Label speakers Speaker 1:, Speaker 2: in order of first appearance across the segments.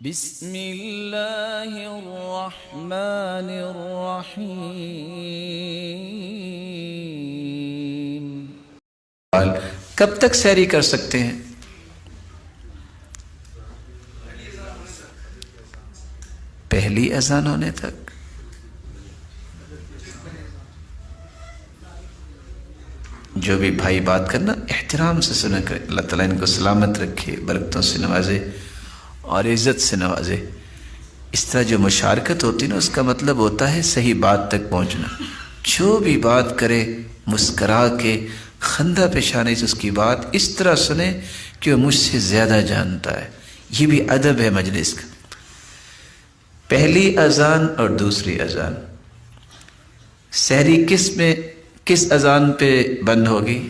Speaker 1: بسم اللہ الرحمن الرحیم۔
Speaker 2: کب تک سحری کر سکتے ہیں؟ پہلی اذان ہونے تک۔ جو بھی بھائی بات کرنا احترام سے سنا کرے، اللہ تعالیٰ ان کو سلامت رکھے، برکتوں سے نوازے اور عزت سے نوازے۔ اس طرح جو مشارکت ہوتی نا، اس کا مطلب ہوتا ہے صحیح بات تک پہنچنا۔ جو بھی بات کرے مسکرا کے خندہ پیشانی سے اس کی بات اس طرح سنے کہ وہ مجھ سے زیادہ جانتا ہے۔ یہ بھی ادب ہے مجلس کا۔ پہلی اذان اور دوسری اذان، سحری کس اذان پہ بند ہوگی؟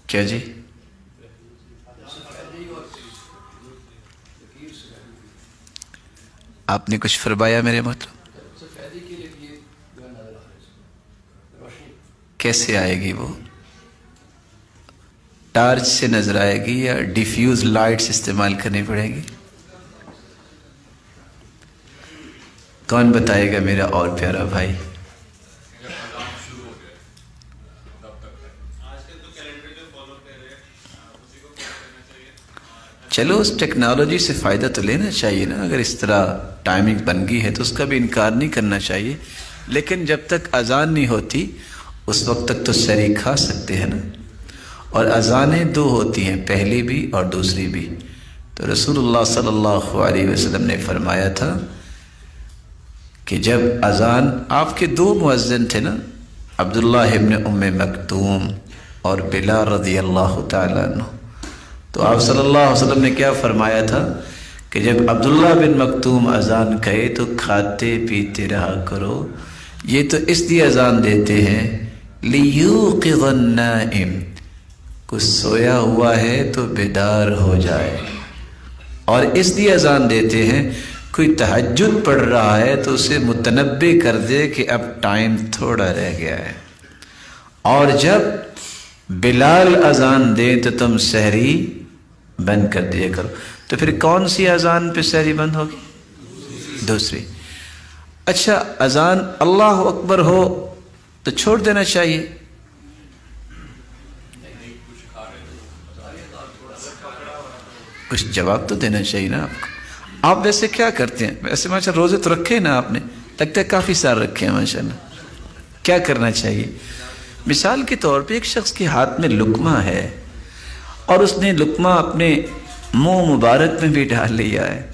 Speaker 2: کیا جی؟ آپ نے کچھ فرمایا میرے محترم؟ کیسے آئے گی وہ؟ ٹارچ سے نظر آئے گی یا ڈیفیوز لائٹس استعمال کرنی پڑے گی؟ کون بتائے گا میرا اور پیارا بھائی؟ چلو اس ٹیکنالوجی سے فائدہ تو لینا چاہیے نا۔ اگر اس طرح ٹائمنگ بن گئی ہے تو اس کا بھی انکار نہیں کرنا چاہیے، لیکن جب تک اذان نہیں ہوتی اس وقت تک تو سحری کھا سکتے ہیں نا۔ اور اذانیں دو ہوتی ہیں، پہلی بھی اور دوسری بھی۔ تو رسول اللہ صلی اللہ علیہ وسلم نے فرمایا تھا کہ جب اذان، آپ کے دو مؤذن تھے نا، عبداللہ ابن ام مکتوم اور بلال رضی اللہ تعالیٰ عنہ، تو آپ صلی اللہ علیہ وسلم نے کیا فرمایا تھا کہ جب عبداللہ بن مکتوم اذان کہے تو کھاتے پیتے رہا کرو، یہ تو اس لیے اذان دیتے ہیں لیوقظ النائم، کچھ سویا ہوا ہے تو بیدار ہو جائے، اور اس لیے اذان دیتے ہیں کوئی تہجد پڑھ رہا ہے تو اسے متنبہ کر دے کہ اب ٹائم تھوڑا رہ گیا ہے۔ اور جب بلال اذان دے تو تم سحری بند کر دیا کرو۔ تو پھر کون سی اذان پہ سحری بند ہوگی؟ دوسری۔ اچھا، اذان اللہ اکبر ہو تو چھوڑ دینا چاہیے؟ کچھ جواب تو دینا چاہیے نا آپ کو۔ آپ ویسے کیا کرتے ہیں؟ ویسے ماشاءاللہ روزے تو رکھے نا آپ نے، لگتا ہے کافی سال رکھے ہیں ماشاءاللہ۔ کیا کرنا چاہیے؟ مثال کے طور پہ ایک شخص کے ہاتھ میں لقمہ ہے اور اس نے لقمہ اپنے منہ مبارک میں بھی ڈال لیا ہے،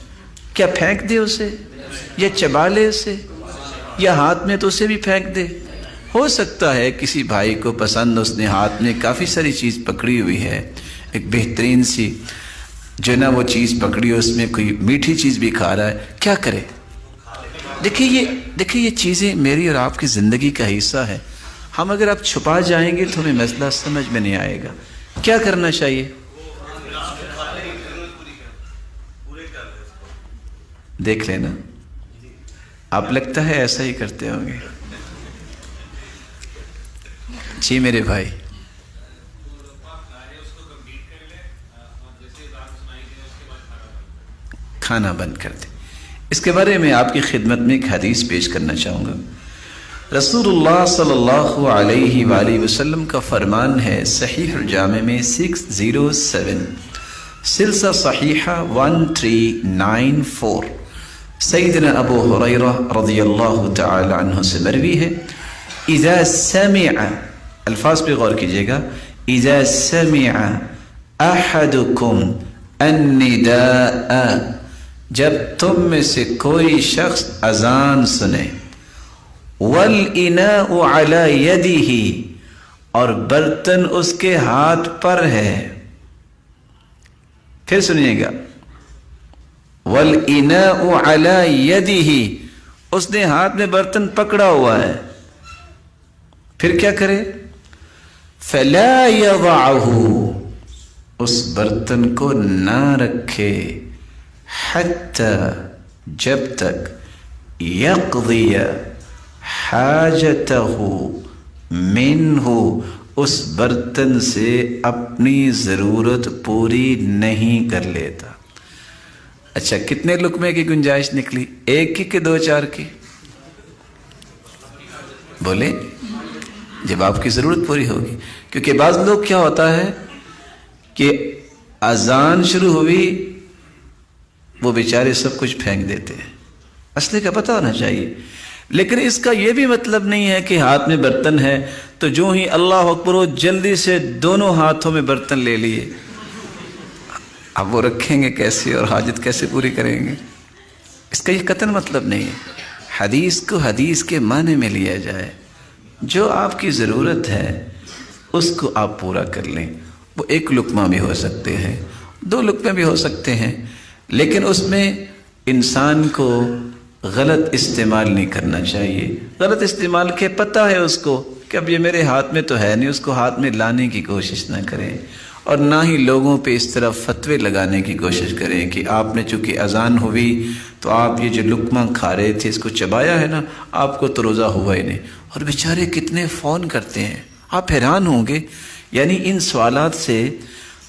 Speaker 2: کیا پھینک دے اسے یا چبا لے اسے یا ہاتھ میں تو اسے بھی پھینک دے؟ ہو سکتا ہے کسی بھائی کو پسند، اس نے ہاتھ میں کافی ساری چیز پکڑی ہوئی ہے، ایک بہترین سی جو نا وہ چیز پکڑی ہے، اس میں کوئی میٹھی چیز بھی کھا رہا ہے، کیا کرے؟ دیکھیے یہ چیزیں میری اور آپ کی زندگی کا حصہ ہے۔ ہم اگر آپ چھپا جائیں گے تو ہمیں مسئلہ سمجھ میں نہیں آئے گا۔ کیا کرنا چاہیے؟ دیکھ لینا، آپ لگتا ہے ایسا ہی کرتے ہوں گے۔ جی میرے بھائی، کھانا بند کر دیں۔ اس کے بارے میں آپ کی خدمت میں ایک حدیث پیش کرنا چاہوں گا۔ رسول اللہ صلی اللہ علیہ وآلہ وسلم کا فرمان ہے، صحیح الجامع میں 607، سلسلہ صحیحہ 1394، سیدنا ابو ہریرہ رضی اللہ تعالی عنہ سے مروی ہے، اذا سمع، الفاظ پہ غور کیجئے گا، اذا سمع احدکم النداء، جب تم میں سے کوئی شخص اذان سنے، وَالْإِنَاءُ عَلَى يَدِهِ، اور برتن اس کے ہاتھ پر ہے۔ پھر سنیے گا، وَالْإِنَاءُ عَلَى يَدِهِ، اس نے ہاتھ میں برتن پکڑا ہوا ہے، پھر کیا کرے؟ فَلَا يَضَعْهُ، اس برتن کو نہ رکھے، حَتَّى، جب تک، يَقْضِيَ حاجتہ منہ، اس برتن سے اپنی ضرورت پوری نہیں کر لیتا۔ اچھا کتنے لقمے کی گنجائش نکلی؟ ایک کی کہ دو چار کی؟ بولے جب آپ کی ضرورت پوری ہوگی۔ کیونکہ بعض لوگ کیا ہوتا ہے کہ اذان شروع ہوئی وہ بیچارے سب کچھ پھینک دیتے ہیں، اصل کا پتہ ہونا چاہیے۔ لیکن اس کا یہ بھی مطلب نہیں ہے کہ ہاتھ میں برتن ہے تو جو ہی اللہ اکبر ہو جلدی سے دونوں ہاتھوں میں برتن لے لیے، اب وہ رکھیں گے کیسے اور حاجت کیسے پوری کریں گے؟ اس کا یہ قطعاً مطلب نہیں ہے۔ حدیث کو حدیث کے معنی میں لیا جائے، جو آپ کی ضرورت ہے اس کو آپ پورا کر لیں۔ وہ ایک لقمہ بھی ہو سکتے ہیں، دو لقمے بھی ہو سکتے ہیں، لیکن اس میں انسان کو غلط استعمال نہیں کرنا چاہیے۔ غلط استعمال کے پتہ ہے اس کو کہ اب یہ میرے ہاتھ میں تو ہے نہیں، اس کو ہاتھ میں لانے کی کوشش نہ کریں، اور نہ ہی لوگوں پہ اس طرح فتوے لگانے کی کوشش کریں کہ آپ نے چونکہ اذان ہوئی تو آپ یہ جو لقمہ کھا رہے تھے اس کو چبایا ہے نا، آپ کو تو روزہ ہوا ہی نہیں۔ اور بیچارے کتنے فون کرتے ہیں، آپ حیران ہوں گے۔ یعنی ان سوالات سے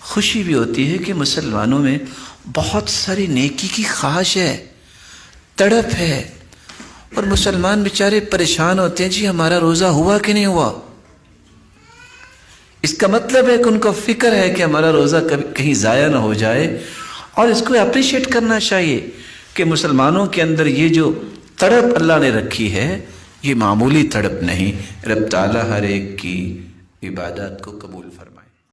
Speaker 2: خوشی بھی ہوتی ہے کہ مسلمانوں میں بہت ساری نیکی کی خواہش ہے، تڑپ ہے، اور مسلمان بیچارے پریشان ہوتے ہیں جی ہمارا روزہ ہوا کہ نہیں ہوا۔ اس کا مطلب ہے کہ ان کو فکر ہے کہ ہمارا روزہ کہیں ضائع نہ ہو جائے، اور اس کو اپریشیٹ کرنا چاہیے کہ مسلمانوں کے اندر یہ جو تڑپ اللہ نے رکھی ہے یہ معمولی تڑپ نہیں۔ رب تعالیٰ ہر ایک کی عبادات کو قبول فرمائے۔